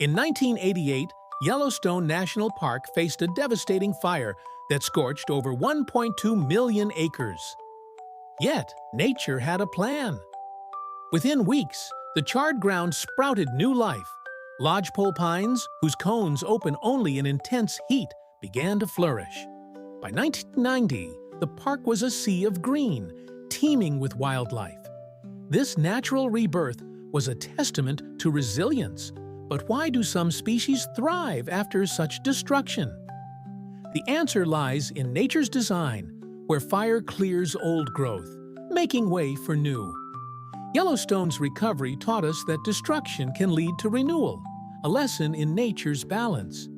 In 1988, Yellowstone National Park faced a devastating fire that scorched over 1.2 million acres. Yet, nature had a plan. Within weeks, the charred ground sprouted new life. Lodgepole pines, whose cones open only in intense heat, began to flourish. By 1990, the park was a sea of green, teeming with wildlife. This natural rebirth was a testament to resilience. But why do some species thrive after such destruction? The answer lies in nature's design, where fire clears old growth, making way for new. Yellowstone's recovery taught us that destruction can lead to renewal, a lesson in nature's balance.